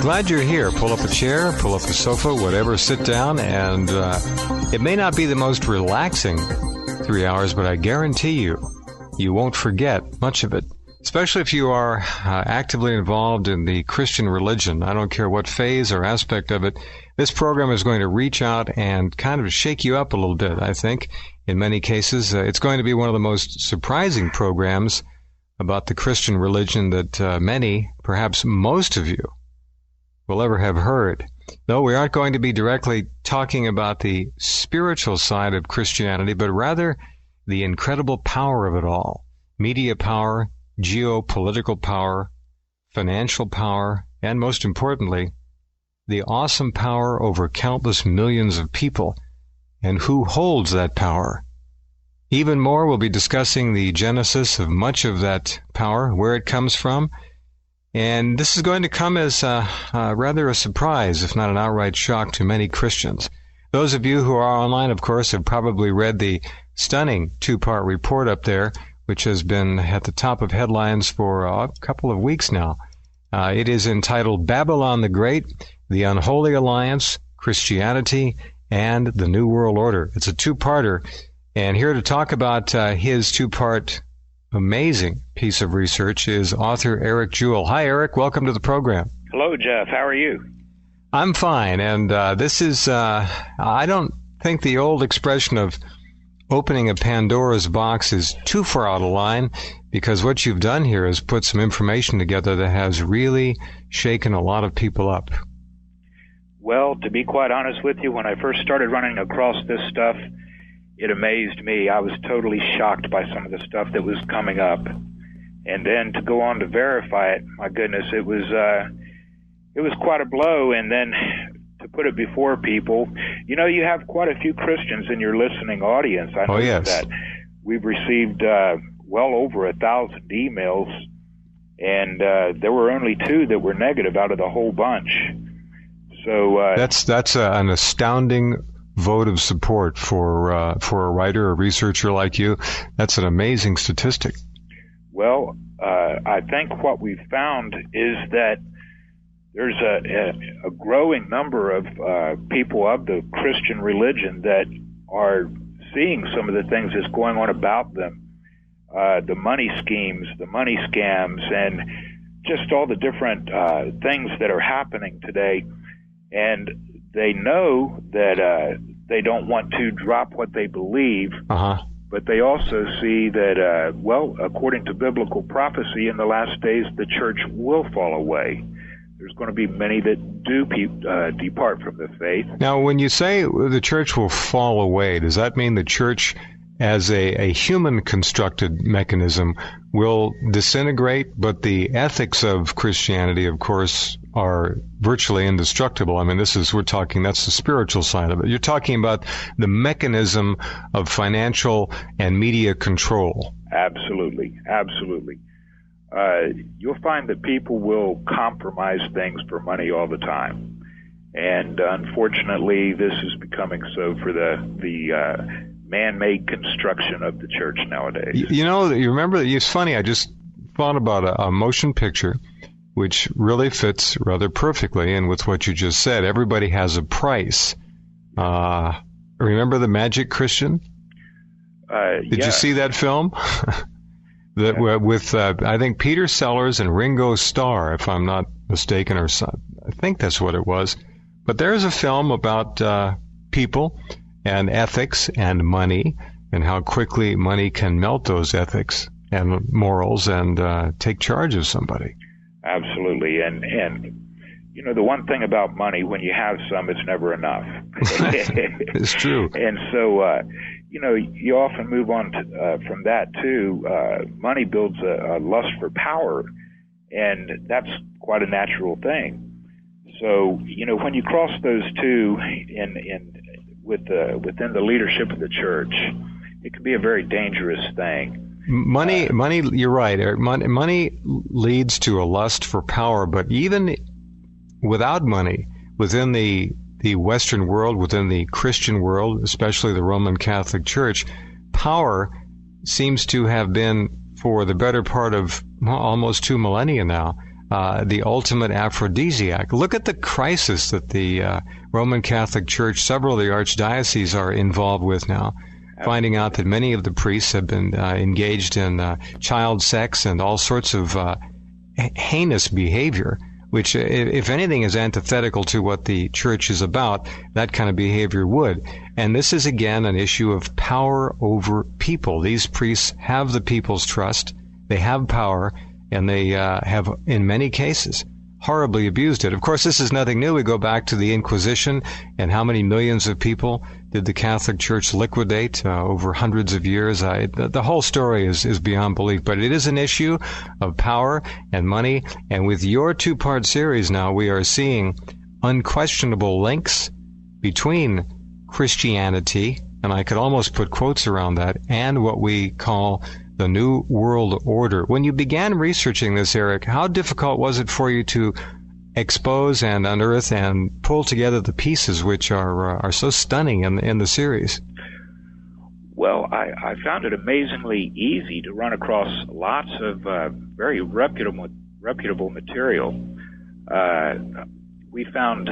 Glad you're here. Pull up a chair, pull up a sofa, whatever, sit down, and it may not be the most relaxing 3 hours, but I guarantee you won't forget much of it, especially if you are actively involved in the Christian religion. I don't care what phase or aspect of it. This program is going to reach out and kind of shake you up a little bit, I think. In many cases, it's going to be one of the most surprising programs about the Christian religion that many, perhaps most of you, will ever have heard. No, we aren't going to be directly talking about the spiritual side of Christianity, but rather the incredible power of it all. Media power, geopolitical power, financial power, and most importantly, the awesome power over countless millions of people, and who holds that power. Even more, we'll be discussing the genesis of much of that power, where it comes from, and this is going to come as rather a surprise, if not an outright shock, to many Christians. Those of you who are online, of course, have probably read the stunning two-part report up there, which has been at the top of headlines for a couple of weeks now. It is entitled Babylon the Great, The Unholy Alliance, Christianity, and the New World Order. It's a two-parter, and here to talk about his two-part amazing piece of research is author Eric Jewell. Hi, Eric. Welcome to the program. Hello, Jeff. How are you? I'm fine. And this is, I don't think the old expression of opening a Pandora's box is too far out of line, because what you've done here is put some information together that has really shaken a lot of people up. Well, to be quite honest with you, when I first started running across this stuff, it amazed me. I was totally shocked by some of the stuff that was coming up. And then to go on to verify it, my goodness, it was quite a blow. And then to put it before people, you know, you have quite a few Christians in your listening audience. I know that we've received well over 1,000 emails, and there were only 2 that were negative out of the whole bunch. So that's an astounding vote of support for a writer or researcher like you. That's an amazing statistic. Well, I think what we've found is that there's a growing number of people of the Christian religion that are seeing some of the things that's going on about them, the money schemes, the money scams, and just all the different things that are happening today. And they know that they don't want to drop what they believe, but they also see that, well, according to biblical prophecy, in the last days, the church will fall away. There's going to be many that do depart from the faith. Now, when you say the church will fall away, does that mean the church as a human-constructed mechanism will disintegrate, but the ethics of Christianity, of course, are virtually indestructible? I mean, that's the spiritual side of it. You're talking about the mechanism of financial and media control. Absolutely. You'll find that people will compromise things for money all the time. And unfortunately, this is becoming so for the man-made construction of the church nowadays. You know, you remember, it's funny, I just thought about a motion picture which really fits rather perfectly in with what you just said. Everybody has a price. Remember The Magic Christian? Did you see that film? With I think Peter Sellers and Ringo Starr, if I'm not mistaken, or I think that's what it was. But there's a film about people and ethics and money, and how quickly money can melt those ethics and morals and take charge of somebody. Absolutely. And you know, the one thing about money, when you have some, it's never enough. It's true. And so, you know, you often move on from that to money builds a lust for power, and that's quite a natural thing. So, you know, when you cross those two within the leadership of the church, it can be a very dangerous thing. Money. You're right, Eric. Money leads to a lust for power, but even without money, within the Western world, within the Christian world, especially the Roman Catholic Church, power seems to have been, for the better part of almost 2 millennia now, the ultimate aphrodisiac. Look at the crisis that the Roman Catholic Church, several of the archdioceses are involved with now, finding out that many of the priests have been engaged in child sex and all sorts of heinous behavior, which, if anything, is antithetical to what the church is about. That kind of behavior would. And this is, again, an issue of power over people. These priests have the people's trust. They have power, and they have, in many cases, horribly abused it. Of course, this is nothing new. We go back to the Inquisition, and how many millions of people did the Catholic Church liquidate over hundreds of years? The whole story is beyond belief, but it is an issue of power and money. And with your two-part series now, we are seeing unquestionable links between Christianity, and I could almost put quotes around that, and what we call the New World Order. When you began researching this, Eric, how difficult was it for you to expose and unearth and pull together the pieces which are so stunning in the series? Well, I found it amazingly easy to run across lots of very reputable material. We found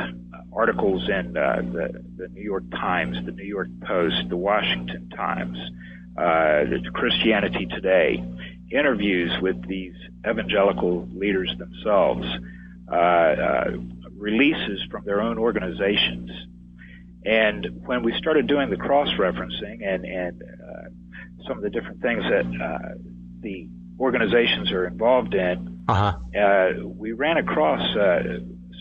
articles in the New York Times, the New York Post, the Washington Times, the Christianity Today, interviews with these evangelical leaders themselves, releases from their own organizations. And when we started doing the cross-referencing and some of the different things that the organizations are involved in, we ran across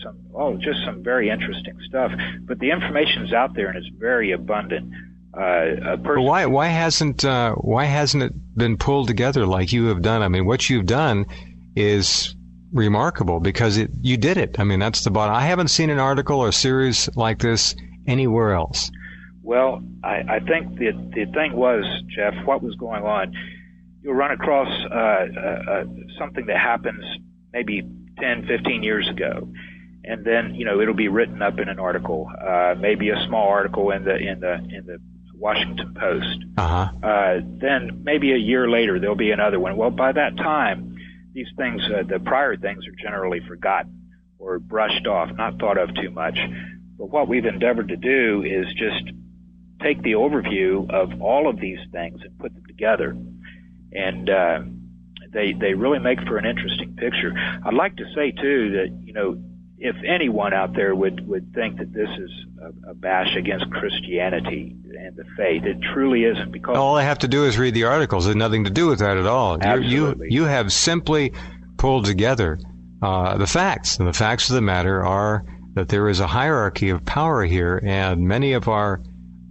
some very interesting stuff. But the information's out there and it's very abundant. Why hasn't it been pulled together like you have done? I mean, what you've done is remarkable because you did it. I mean, that's the bottom. I haven't seen an article or series like this anywhere else. Well, I think the thing was, Jeff, what was going on, you'll run across something that happens maybe 10, 15 years ago, and then, you know, it'll be written up in an article, maybe a small article in the Washington Post. Then maybe a year later, there'll be another one. Well, by that time, these things, the prior things are generally forgotten or brushed off, not thought of too much. But what we've endeavored to do is just take the overview of all of these things and put them together. And they really make for an interesting picture. I'd like to say, too, that, you know, if anyone out there would think that this is a bash against Christianity and the faith, it truly isn't. Because all I have to do is read the articles. It has nothing to do with that at all. Absolutely. You have simply pulled together the facts, and the facts of the matter are that there is a hierarchy of power here, and many of our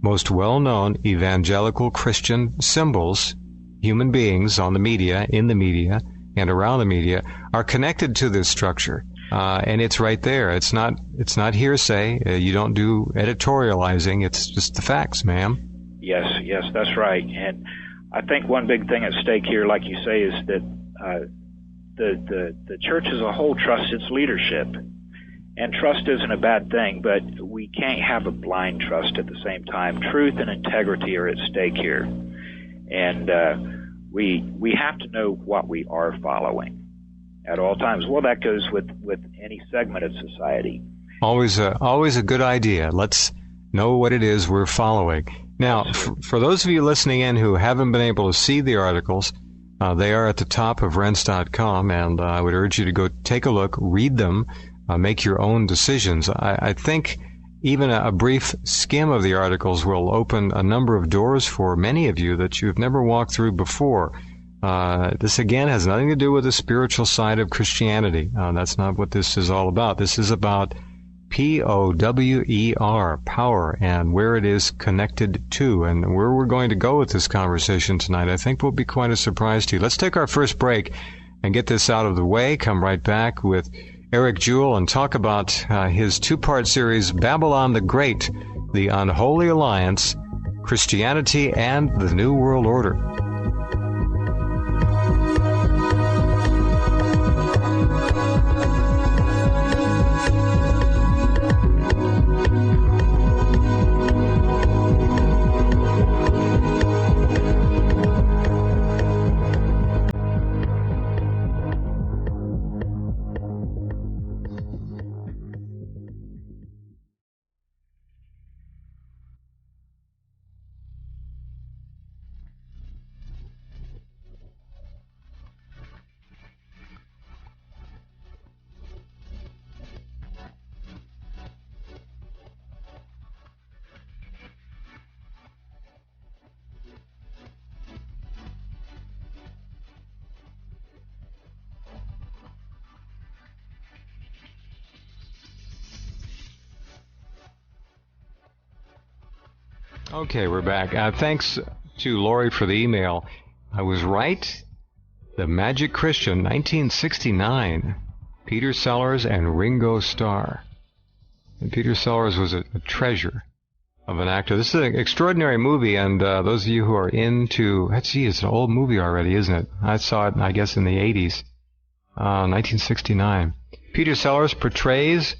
most well-known evangelical Christian symbols, human beings on the media, in the media, and around the media, are connected to this structure. And it's right there. It's not hearsay. You don't do editorializing. It's just the facts, ma'am. Yes, that's right. And I think one big thing at stake here, like you say, is that the church as a whole trusts its leadership. And trust isn't a bad thing, but we can't have a blind trust at the same time. Truth and integrity are at stake here. And we have to know what we are following at all times. Well, that goes with any segment of society. Always a good idea. Let's know what it is we're following. Now, for those of you listening in who haven't been able to see the articles, They are at the top of Rense.com, and I would urge you to go take a look, read them, make your own decisions. I think even a brief skim of the articles will open a number of doors for many of you that you've never walked through before. This, again, has nothing to do with the spiritual side of Christianity. That's not what this is all about. This is about POWER, power, and where it is connected to. And where we're going to go with this conversation tonight, I think, will be quite a surprise to you. Let's take our first break and get this out of the way. Come right back with Eric Jewell and talk about his two-part series, Babylon the Great, the Unholy Alliance, Christianity and the New World Order. Okay, we're back. Thanks to Lori for the email. I was right. The Magic Christian, 1969. Peter Sellers and Ringo Starr. And Peter Sellers was a treasure of an actor. This is an extraordinary movie, and those of you who are into... Gee, it's an old movie already, isn't it? I saw it, I guess, in the 80s. 1969. Peter Sellers portrays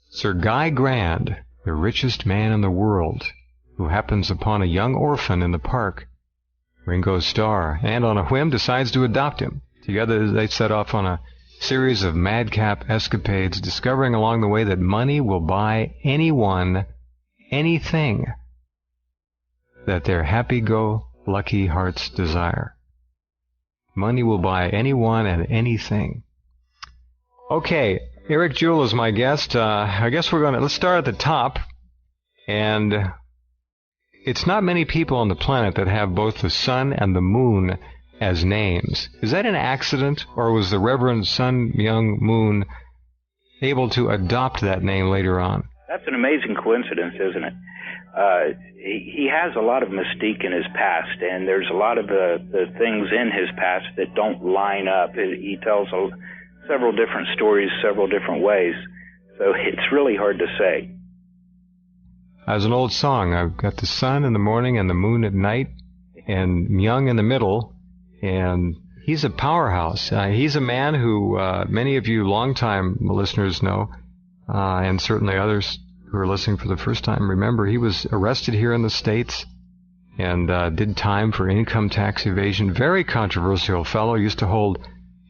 Sir Guy Grand, the richest man in the world, who happens upon a young orphan in the park, Ringo Starr, and on a whim decides to adopt him. Together they set off on a series of madcap escapades, discovering along the way that money will buy anyone anything that their happy-go-lucky hearts desire. Money will buy anyone and anything. Okay, Eric Jewell is my guest. I guess let's start at the top, and... It's not many people on the planet that have both the sun and the moon as names. Is that an accident, or was the Reverend Sun Myung Moon able to adopt that name later on? That's an amazing coincidence, isn't it? He has a lot of mystique in his past, and there's a lot of the things in his past that don't line up. He tells several different stories, several different ways, so it's really hard to say. As an old song, I've got the sun in the morning and the moon at night, and Myung in the middle, and he's a powerhouse. He's a man who many of you longtime listeners know, and certainly others who are listening for the first time remember. He was arrested here in the States and did time for income tax evasion. Very controversial fellow, used to hold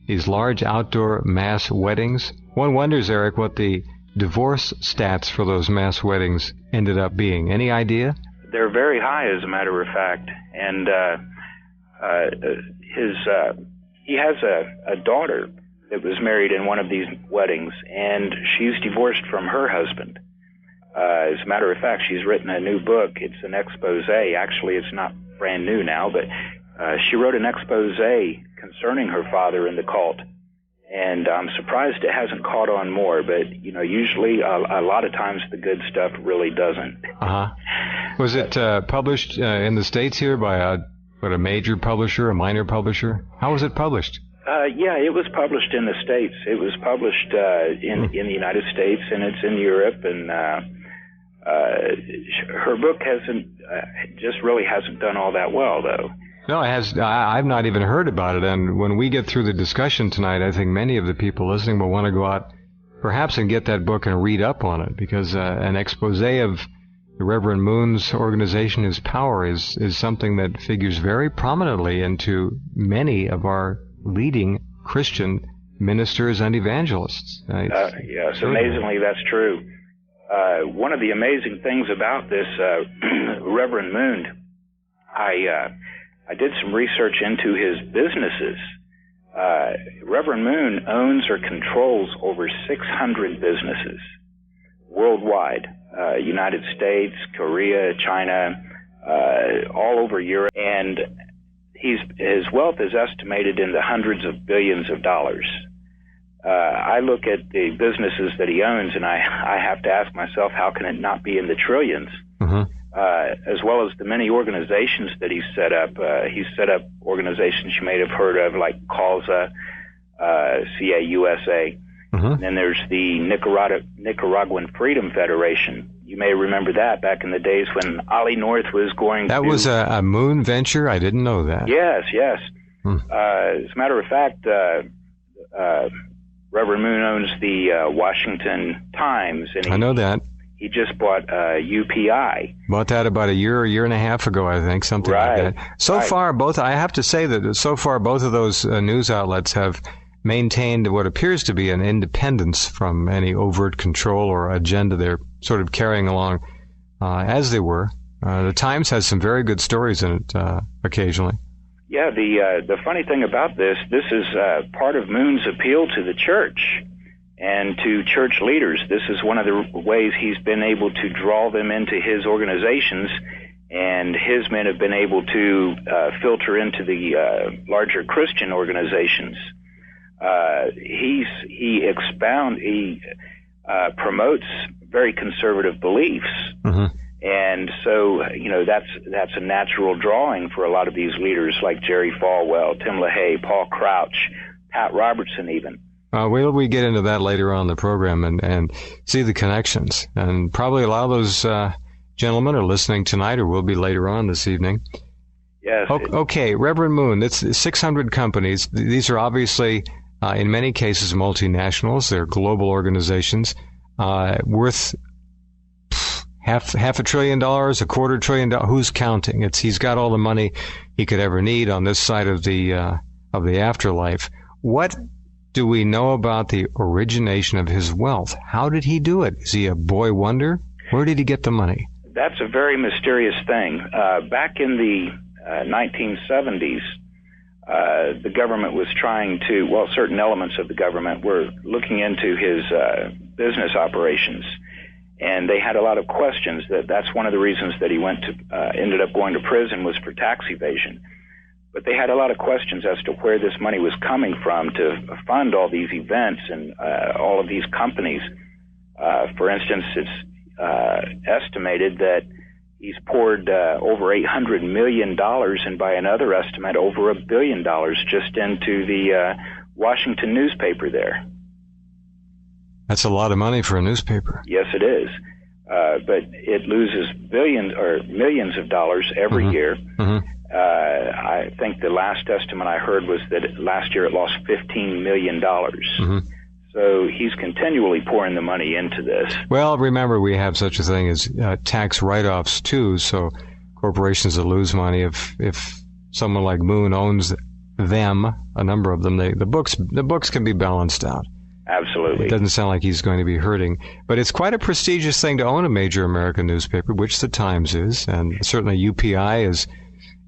these large outdoor mass weddings. One wonders, Eric, what the divorce stats for those mass weddings ended up being. Any idea? They're very high, as a matter of fact. And he has a daughter that was married in one of these weddings, and she's divorced from her husband. As a matter of fact, she's written a new book. It's an expose. Actually, it's not brand new now, but she wrote an expose concerning her father and the cult. And I'm surprised it hasn't caught on more, but, usually a lot of times the good stuff really doesn't. Uh-huh. Was it published in the States here by a major publisher, a minor publisher? How was it published? Yeah, it was published in the States. It was published in the United States, and it's in Europe, and her book hasn't done all that well, though. No, it has. I've not even heard about it. And when we get through the discussion tonight, I think many of the people listening will want to go out perhaps and get that book and read up on it, because an expose of the Reverend Moon's organization, his power, is something that figures very prominently into many of our leading Christian ministers and evangelists. Yes, amazingly, that's true. One of the amazing things about this Reverend Moon, I did some research into his businesses. Reverend Moon owns or controls over 600 businesses worldwide, United States, Korea, China, all over Europe, and his wealth is estimated in the hundreds of billions of dollars. I look at the businesses that he owns, and I have to ask myself, how can it not be in the trillions? Mm-hmm. As well as the many organizations that he's set up. He's set up organizations you may have heard of, like CAUSA, CAUSA. Mm-hmm. And then there's the Nicaraguan Freedom Federation. You may remember that back in the days when Ollie North was going That was a moon venture? I didn't know that. Yes. As a matter of fact, Reverend Moon owns the Washington Times. And I know that. He just bought UPI. Bought that about a year and a half ago, I think, something like that. So far, I have to say that so far both of those news outlets have maintained what appears to be an independence from any overt control or agenda they're sort of carrying along as they were. The Times has some very good stories in it occasionally. Yeah, the funny thing about this is part of Moon's appeal to the church and to church leaders. This is one of the ways he's been able to draw them into his organizations, and his men have been able to filter into the larger Christian organizations. He promotes very conservative beliefs. Mm-hmm. And so, that's a natural drawing for a lot of these leaders like Jerry Falwell, Tim LaHaye, Paul Crouch, Pat Robertson even. We get into that later on in the program and see the connections. And probably a lot of those gentlemen are listening tonight or will be later on this evening. Yes. Okay, Reverend Moon, it's 600 companies. These are obviously, in many cases, multinationals. They're global organizations worth half $1 trillion, $250 billion. Who's counting? He's got all the money he could ever need on this side of the afterlife. What do we know about the origination of his wealth? How did he do it? Is he a boy wonder? Where did he get the money? That's a very mysterious thing. Back in the 1970s, the government was certain elements of the government were looking into his business operations. And they had a lot of questions. That's one of the reasons that he ended up going to prison, was for tax evasion. But they had a lot of questions as to where this money was coming from to fund all these events and all of these companies. For instance, it's estimated that he's poured over $800 million, and by another estimate, over $1 billion just into the Washington newspaper there. That's a lot of money for a newspaper. Yes, it is. But it loses billions or millions of dollars every mm-hmm. year. Mm-hmm. I think the last estimate I heard was that last year it lost $15 million. Mm-hmm. So he's continually pouring the money into this. Well, remember, we have such a thing as tax write-offs, too. So corporations that lose money, if someone like Moon owns them, a number of them, the books can be balanced out. Absolutely. It doesn't sound like he's going to be hurting. But it's quite a prestigious thing to own a major American newspaper, which the Times is. And certainly UPI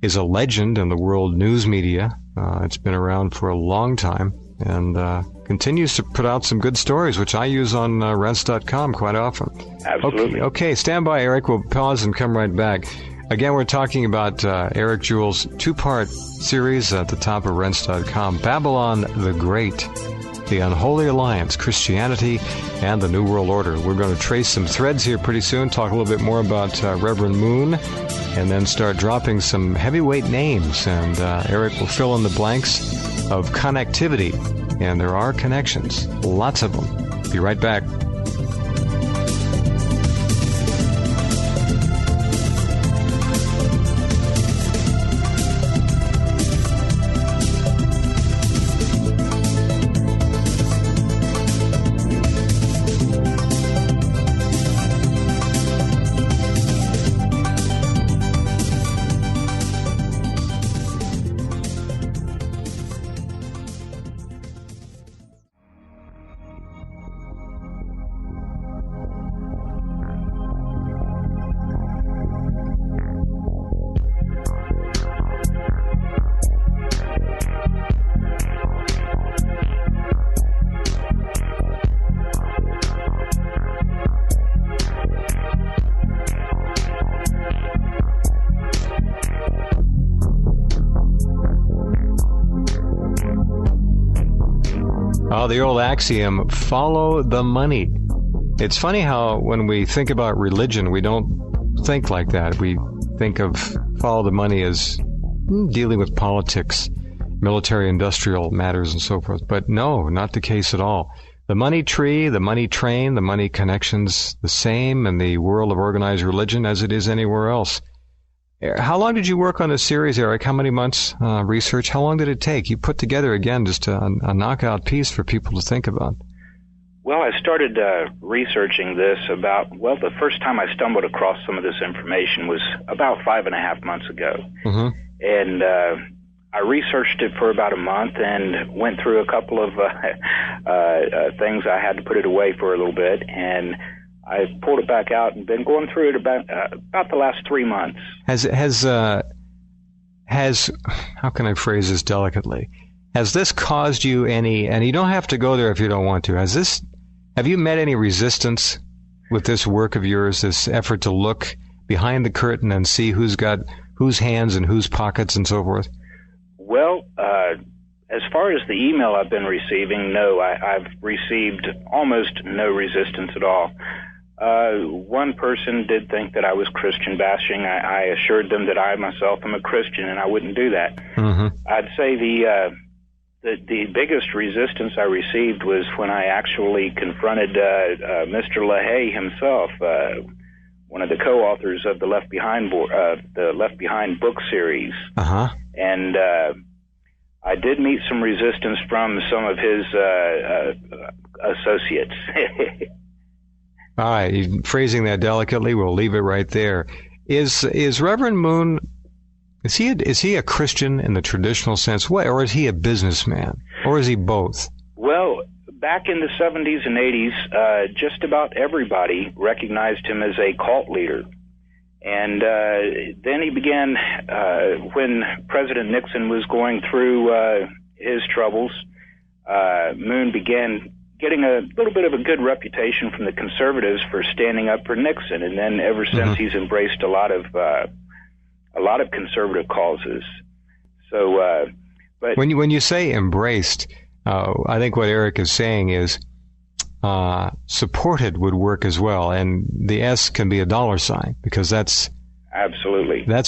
is a legend in the world news media. It's been around for a long time and continues to put out some good stories, which I use on Rense.com quite often. Absolutely. Okay, stand by, Eric. We'll pause and come right back. Again, we're talking about Eric Jewell's two-part series at the top of Rense.com, Babylon the Great, the Unholy Alliance, Christianity, and the New World Order. We're going to trace some threads here pretty soon, talk a little bit more about Reverend Moon, and then start dropping some heavyweight names. And Eric will fill in the blanks of connectivity. And there are connections, lots of them. Be right back. Oh, the old axiom, follow the money. It's funny how when we think about religion, we don't think like that. We think of follow the money as dealing with politics, military-industrial matters, and so forth. But no, not the case at all. The money tree, the money train, the money connection's the same in the world of organized religion as it is anywhere else. How long did you work on this series, Eric? How many months research? How long did it take? You put together, again, just a knockout piece for people to think about. Well, I started researching this the first time I stumbled across some of this information was about 5.5 months ago. Mm-hmm. And I researched it for about a month and went through a couple of things. I had to put it away for a little bit, and I pulled it back out and been going through it about the last 3 months. Has how can I phrase this delicately? Has this caused you any, and you don't have to go there if you don't want to, have you met any resistance with this work of yours, this effort to look behind the curtain and see who's got whose hands and whose pockets and so forth? Well, as far as the email I've been receiving, no, I've received almost no resistance at all. One person did think that I was Christian bashing. I assured them that I myself am a Christian and I wouldn't do that. Mm-hmm. I'd say the biggest resistance I received was when I actually confronted Mr. LaHaye himself, one of the co-authors of the Left Behind book series. Uh-huh. And I did meet some resistance from some of his associates. All right, phrasing that delicately, we'll leave it right there. Is Reverend Moon, is he a Christian in the traditional sense, or is he a businessman, or is he both? Well, back in the 70s and 80s, just about everybody recognized him as a cult leader. And then he began, when President Nixon was going through his troubles, Moon began getting a little bit of a good reputation from the conservatives for standing up for Nixon. And then ever since he's embraced a lot of conservative causes. So, but when you say embraced, I think what Eric is saying is supported would work as well, and the S can be a dollar sign because that's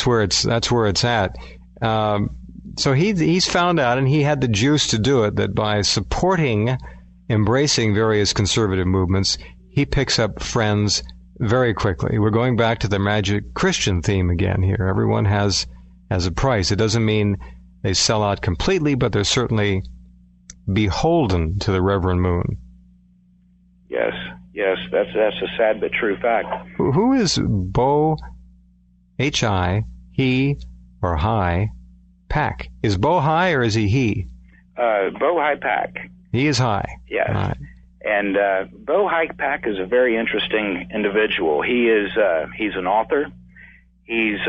where it's at. So he's found out, and he had the juice to do it, that by embracing various conservative movements, he picks up friends very quickly. We're going back to the magic Christian theme again here. Everyone has a price. It doesn't mean they sell out completely, but they're certainly beholden to the Reverend Moon. Yes, that's a sad but true fact. Who is Bo, H-I, he, or High, Pack? Is Bo High or is he? Bo High Pack. He is high. Yes. Right. And Bo High Pack is a very interesting individual. He's an author. He's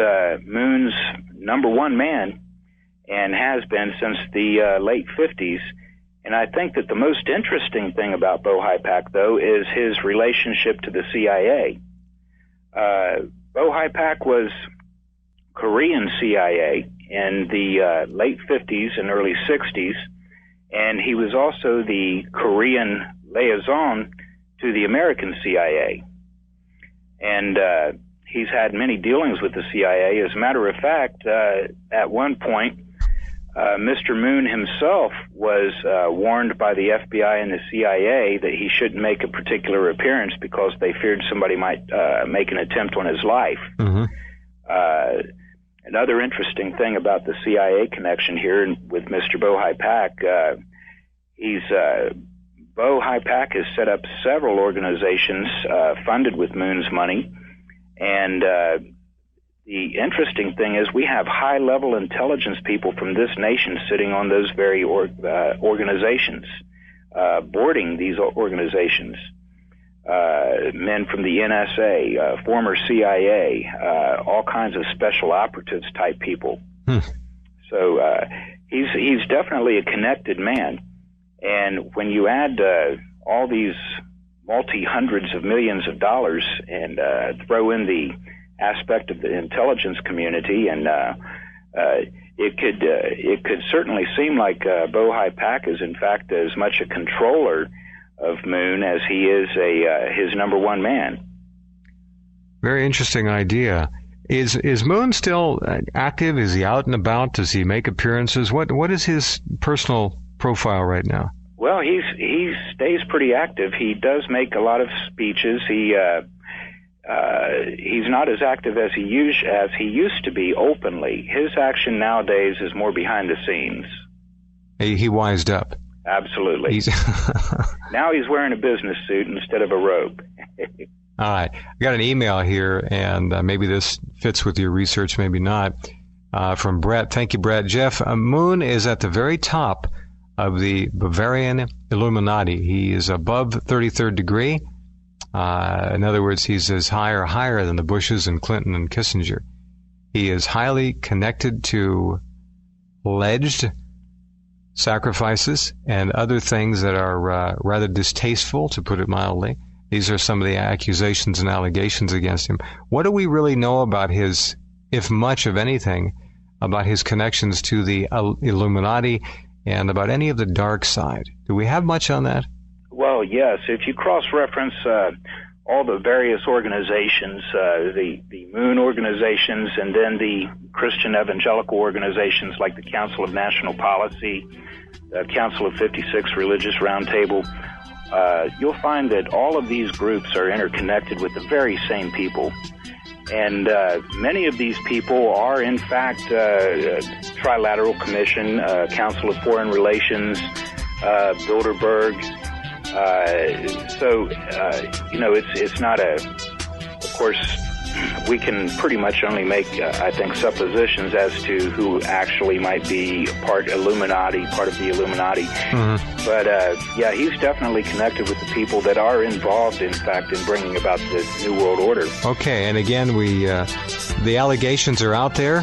Moon's number one man and has been since the late 50s. And I think that the most interesting thing about Bo High Pack, though, is his relationship to the CIA. Bo High Pack was Korean CIA in the late 50s and early 60s. And he was also the Korean liaison to the American CIA. And he's had many dealings with the CIA. As a matter of fact, at one point, Mr. Moon himself was warned by the FBI and the CIA that he shouldn't make a particular appearance because they feared somebody might make an attempt on his life. Mm-hmm. Another interesting thing about the CIA connection here with Mr. Bo High Pack, Bo High Pack has set up several organizations funded with Moon's money, and the interesting thing is we have high-level intelligence people from this nation sitting on those very organizations, boarding these organizations. Men from the NSA, former CIA, all kinds of special operatives type people. So he's definitely a connected man. And when you add all these multi-hundreds of millions of dollars and throw in the aspect of the intelligence community, and it could certainly seem like Bohai Pak is in fact as much a controller of Moon as he is his number one man. Very interesting idea. Is Moon still active? Is he out and about? Does he make appearances? What is his personal profile right now? Well, he stays pretty active. He does make a lot of speeches. He's not as active as he used to be openly. His action nowadays is more behind the scenes. He wised up. Absolutely. Now he's wearing a business suit instead of a robe. All right. I got an email here, and maybe this fits with your research, maybe not, from Brett. Thank you, Brett. Jeff, Moon is at the very top of the Bavarian Illuminati. He is above the 33rd degree. In other words, he's as higher than the Bushes and Clinton and Kissinger. He is highly connected to alleged sacrifices and other things that are rather distasteful, to put it mildly. These are some of the accusations and allegations against him. What do we really know about his, if much of anything, about his connections to the Illuminati and about any of the dark side? Do we have much on that? Well, yes. If you cross-reference all the various organizations, the Moon organizations, and then the Christian evangelical organizations like the Council of National Policy, the Council of 56 Religious Roundtable, you'll find that all of these groups are interconnected with the very same people. And many of these people are, in fact, Trilateral Commission, Council of Foreign Relations, Bilderberg. It's not of course, we can pretty much only make, I think, suppositions as to who actually might be part of the Illuminati. Mm-hmm. But, yeah, he's definitely connected with the people that are involved, in fact, in bringing about the New World Order. Okay, and again, the allegations are out there.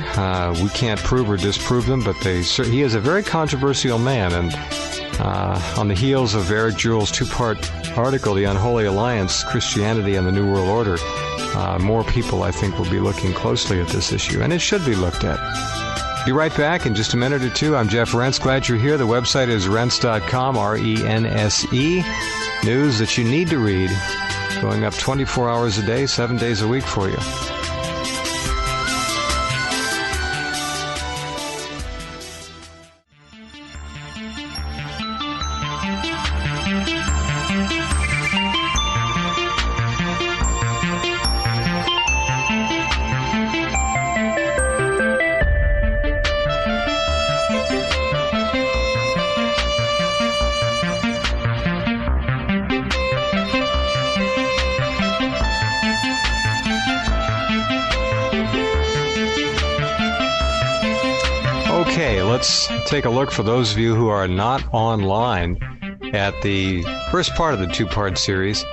We can't prove or disprove them, but he is a very controversial man, and on the heels of Eric Jewell's two-part article, The Unholy Alliance, Christianity and the New World Order, more people, I think, will be looking closely at this issue, and it should be looked at. Be right back in just a minute or two. I'm Jeff Rense. Glad you're here. The website is rense.com, R-E-N-S-E. News that you need to read, going up 24 hours a day, 7 days a week for you. Okay, let's take a look, for those of you who are not online, at the first part of the two-part series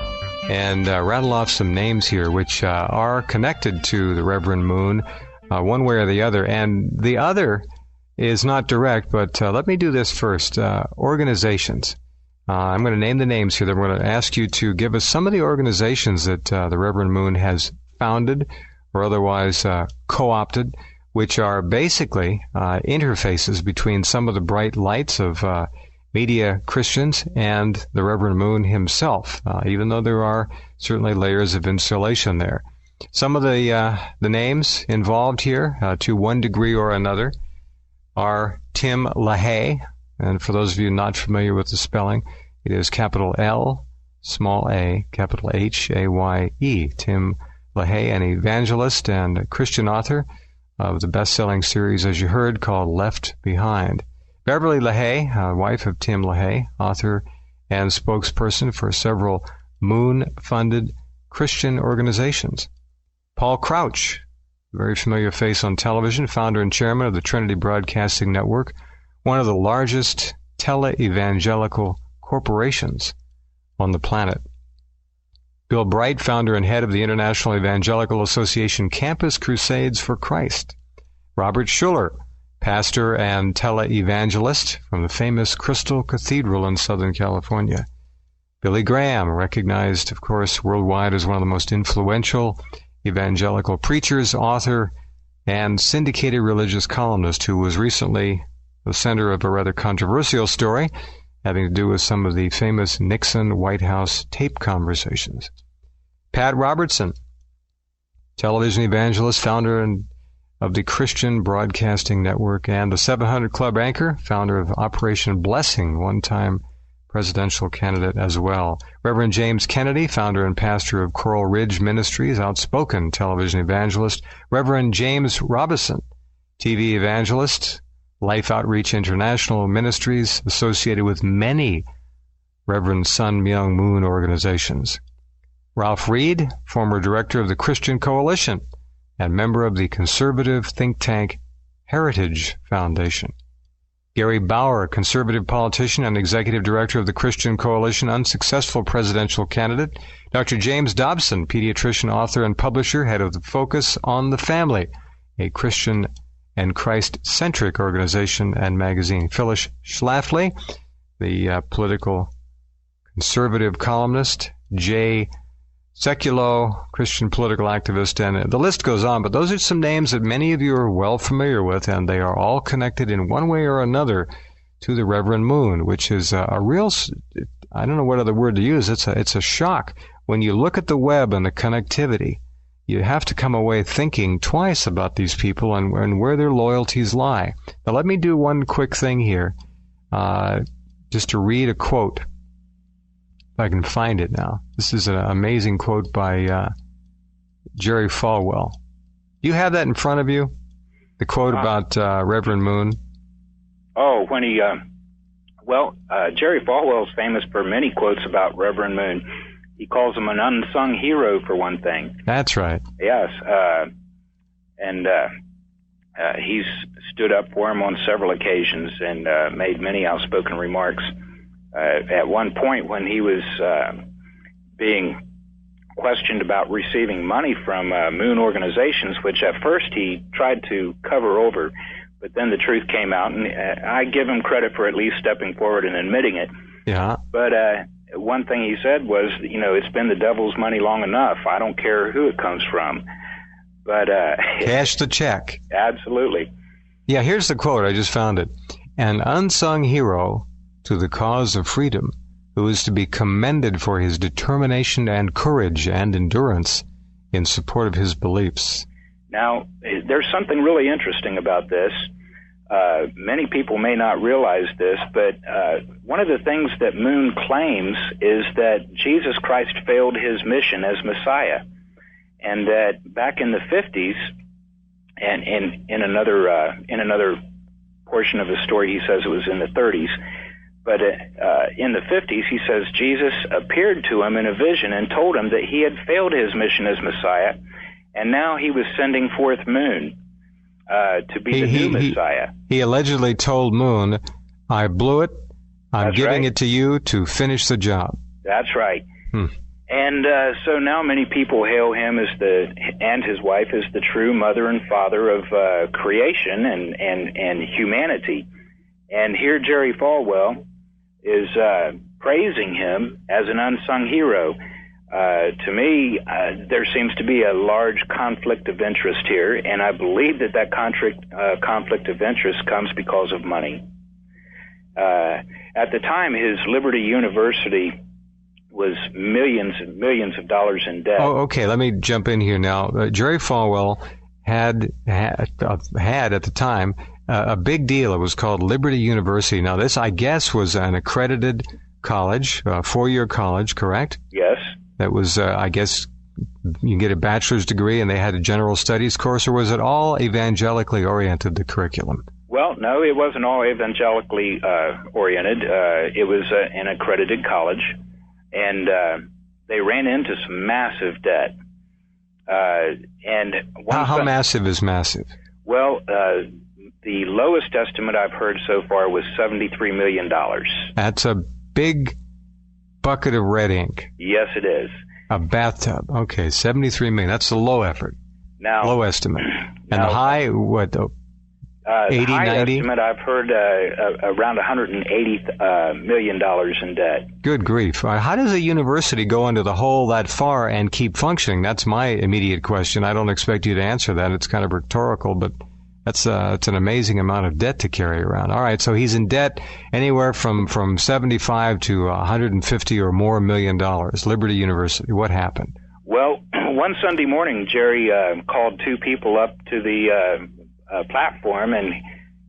and rattle off some names here which are connected to the Reverend Moon one way or the other. And the other is not direct, but let me do this first. Organizations. I'm going to name the names here. Then we're going to ask you to give us some of the organizations that the Reverend Moon has founded or otherwise co-opted, which are basically interfaces between some of the bright lights of media Christians and the Reverend Moon himself, even though there are certainly layers of insulation there. Some of the names involved here, to one degree or another, are Tim LaHaye, and for those of you not familiar with the spelling, it is capital L, small a, capital H-A-Y-E. Tim LaHaye, an evangelist and a Christian author of the best-selling series, as you heard, called Left Behind. Beverly LaHaye, wife of Tim LaHaye, author and spokesperson for several Moon-funded Christian organizations. Paul Crouch, a very familiar face on television, founder and chairman of the Trinity Broadcasting Network, one of the largest tele-evangelical corporations on the planet. Bill Bright, founder and head of the International Evangelical Association Campus Crusades for Christ. Robert Schuller, pastor and tele-evangelist from the famous Crystal Cathedral in Southern California. Billy Graham, recognized, of course, worldwide as one of the most influential evangelical preachers, author, and syndicated religious columnist who was recently the center of a rather controversial story having to do with some of the famous Nixon White House tape conversations. Pat Robertson, television evangelist, founder of the Christian Broadcasting Network, and the 700 Club anchor, founder of Operation Blessing, one-time presidential candidate as well. Reverend James Kennedy, founder and pastor of Coral Ridge Ministries, outspoken television evangelist. Reverend James Robison, TV evangelist, Life Outreach International Ministries, associated with many Reverend Sun Myung Moon organizations. Ralph Reed, former director of the Christian Coalition and member of the conservative think tank Heritage Foundation. Gary Bauer, conservative politician and executive director of the Christian Coalition, unsuccessful presidential candidate. Dr. James Dobson, pediatrician, author, and publisher, head of the Focus on the Family, a Christian and Christ-centric organization and magazine. Phyllis Schlafly, the political conservative columnist. Jay Sekulow, Christian political activist, and the list goes on, but those are some names that many of you are well familiar with, and they are all connected in one way or another to the Reverend Moon, which is a real, I don't know what other word to use, it's a shock. When you look at the web and the connectivity, you have to come away thinking twice about these people and where their loyalties lie. Now let me do one quick thing here, just to read a quote. I can find it now. This is an amazing quote by Jerry Falwell. Do you have that in front of you? The quote about Reverend Moon? Oh, when he, Jerry Falwell's famous for many quotes about Reverend Moon. He calls him an unsung hero, for one thing. That's right. Yes, and he's stood up for him on several occasions and made many outspoken remarks. At one point when he was being questioned about receiving money from Moon organizations, which at first he tried to cover over, but then the truth came out, and I give him credit for at least stepping forward and admitting it. Yeah. But one thing he said was, it's been the devil's money long enough. I don't care who it comes from. But cash the check. Absolutely. Yeah, here's the quote. I just found it. An unsung hero to the cause of freedom, who is to be commended for his determination and courage and endurance in support of his beliefs. Now, there's something really interesting about this. Many people may not realize this, but one of the things that Moon claims is that Jesus Christ failed his mission as Messiah, and that back in the 50s, and in another portion of the story, he says it was in the 30s, but in the 50s, he says Jesus appeared to him in a vision and told him that he had failed his mission as Messiah, and now he was sending forth Moon to be the new Messiah. He allegedly told Moon, I blew it, I'm giving it to you to finish the job. That's right. And so now many people hail him and his wife as the true mother and father of creation and humanity. And here Jerry Falwell is praising him as an unsung hero. To me, there seems to be a large conflict of interest here, and I believe that conflict of interest comes because of money. At the time, his Liberty University was millions and millions of dollars in debt. Oh, okay. Let me jump in here now. Jerry Falwell had at the time a big deal. It was called Liberty University. Now, this, I guess, was an accredited college, a 4-year college, correct? Yes. That was, I guess, you can get a bachelor's degree, and they had a general studies course, or was it all evangelically oriented, the curriculum? Well, no, it wasn't all evangelically oriented. It was an accredited college, and they ran into some massive debt. How massive is massive? Well, the lowest estimate I've heard so far was $73 million. That's a big bucket of red ink. Yes, it is. A bathtub. Okay, $73 million. That's the low effort. Now, low estimate. And the high, what? The high 90? estimate I've heard around $180 million in debt. Good grief. How does a university go into the hole that far and keep functioning? That's my immediate question. I don't expect you to answer that. It's kind of rhetorical, but it's an amazing amount of debt to carry around. All right, so he's in debt anywhere from 75 to 150 or more $1 million. Liberty University, what happened? Well, one Sunday morning, Jerry called two people up to the platform, and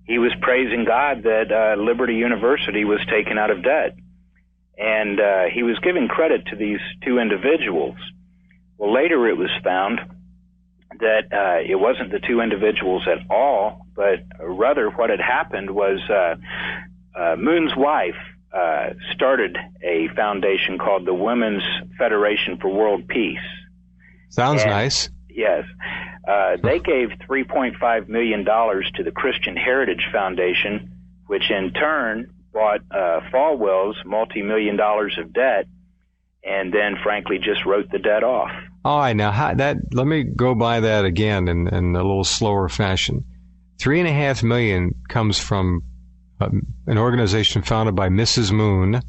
he was praising God that Liberty University was taken out of debt. And he was giving credit to these two individuals. Well, later it was found that it wasn't the two individuals at all, but rather what had happened was Moon's wife started a foundation called the Women's Federation for World Peace. Sounds nice. Yes. They gave $3.5 million to the Christian Heritage Foundation, which in turn bought Falwell's multi-million dollars of debt, and then frankly just wrote the debt off. All right, now let me go by that again in a little slower fashion. $3.5 million comes from an organization founded by Mrs. Moon,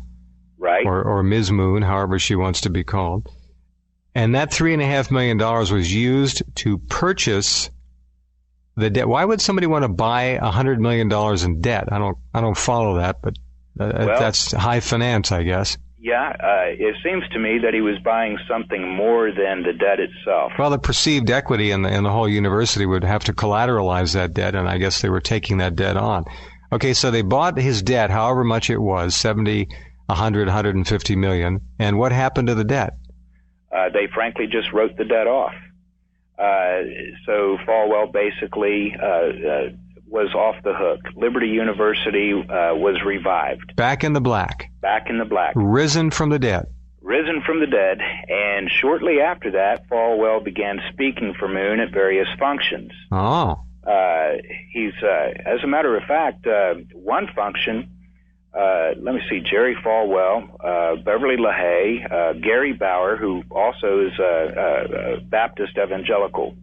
right, or Ms. Moon, however she wants to be called, and that $3.5 million was used to purchase the debt. Why would somebody want to buy $100 million in debt? I don't follow that, but that's high finance, I guess. Yeah, it seems to me that he was buying something more than the debt itself. Well, the perceived equity in the whole university would have to collateralize that debt, and I guess they were taking that debt on. Okay, so they bought his debt, however much it was, 70, 100, 150 million, and what happened to the debt? They frankly just wrote the debt off. So Falwell basically was off the hook. Liberty University was revived. Back in the black. Back in the black. Risen from the dead. Risen from the dead, and shortly after that, Falwell began speaking for Moon at various functions. Oh. He's, as a matter of fact, one function, let me see, Jerry Falwell, Beverly LaHaye, Gary Bauer, who also is a Baptist evangelical.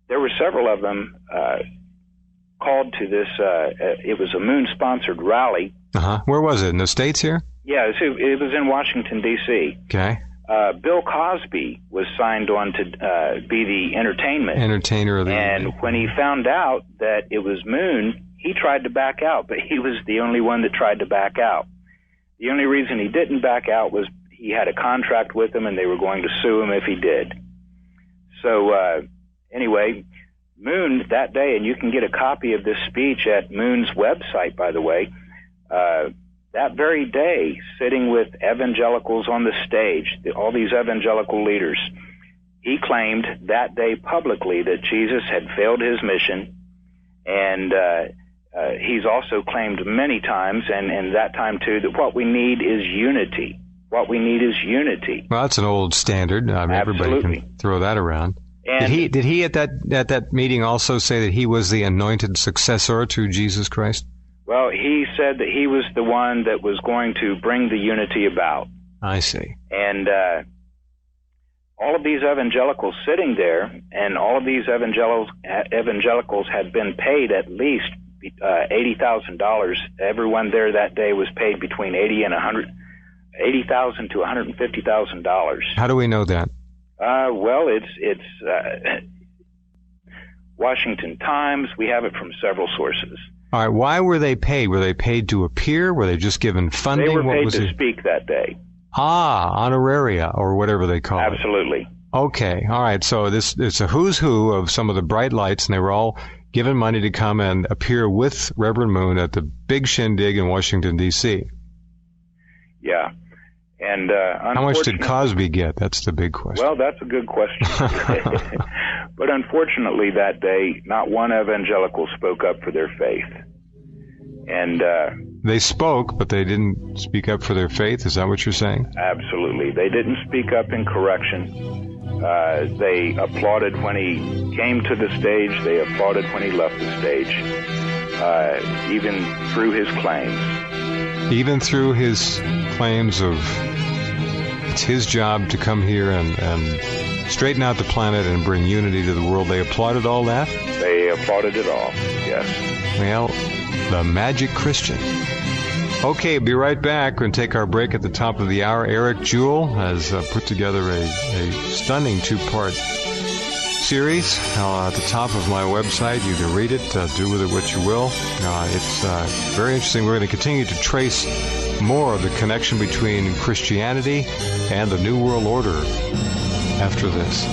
There were several of them called to this. It was a Moon-sponsored rally. Uh-huh. Where was it? In the States here? Yeah, it was in Washington, D.C. Okay. Bill Cosby was signed on to be the entertainer of the and when he found out that it was Moon, he tried to back out, but he was the only one that tried to back out. The only reason he didn't back out was he had a contract with them, and they were going to sue him if he did. So anyway, Moon that day, and you can get a copy of this speech at Moon's website, by the way, that very day, sitting with evangelicals on the stage, all these evangelical leaders, he claimed that day publicly that Jesus had failed his mission, and he's also claimed many times, and that time too, that what we need is unity. What we need is unity. Well, that's an old standard. I mean, everybody can throw that around. And did he at that meeting also say that he was the anointed successor to Jesus Christ? Well, he said that he was the one that was going to bring the unity about. I see. And all of these evangelicals sitting there, and all of these evangelicals had been paid at least $80,000. Everyone there that day was paid between $80,000 to $150,000. How do we know that? Well, it's Washington Times. We have it from several sources. All right. Why were they paid? Were they paid to appear? Were they just given funding? They were paid to speak that day. Honoraria, or whatever they call it. Absolutely. Okay. All right. So it's a who's who of some of the bright lights, and they were all given money to come and appear with Reverend Moon at the big shindig in Washington, D.C. Yeah. And how much did Cosby get? That's the big question. Well, that's a good question. But unfortunately that day, not one evangelical spoke up for their faith. And they spoke, but they didn't speak up for their faith? Is that what you're saying? Absolutely. They didn't speak up in correction. They applauded when he came to the stage. They applauded when he left the stage, even through his claims. Even through his claims of it's his job to come here and straighten out the planet and bring unity to the world. They applauded all that? They applauded it all. Yes. Well, the magic Christian. Okay, be right back. We're going to take our break at the top of the hour. Eric Jewell has put together a stunning two-part series at the top of my website. You can read it, do with it what you will. It's very interesting. We're going to continue to trace more of the connection between Christianity and the New World Order after this.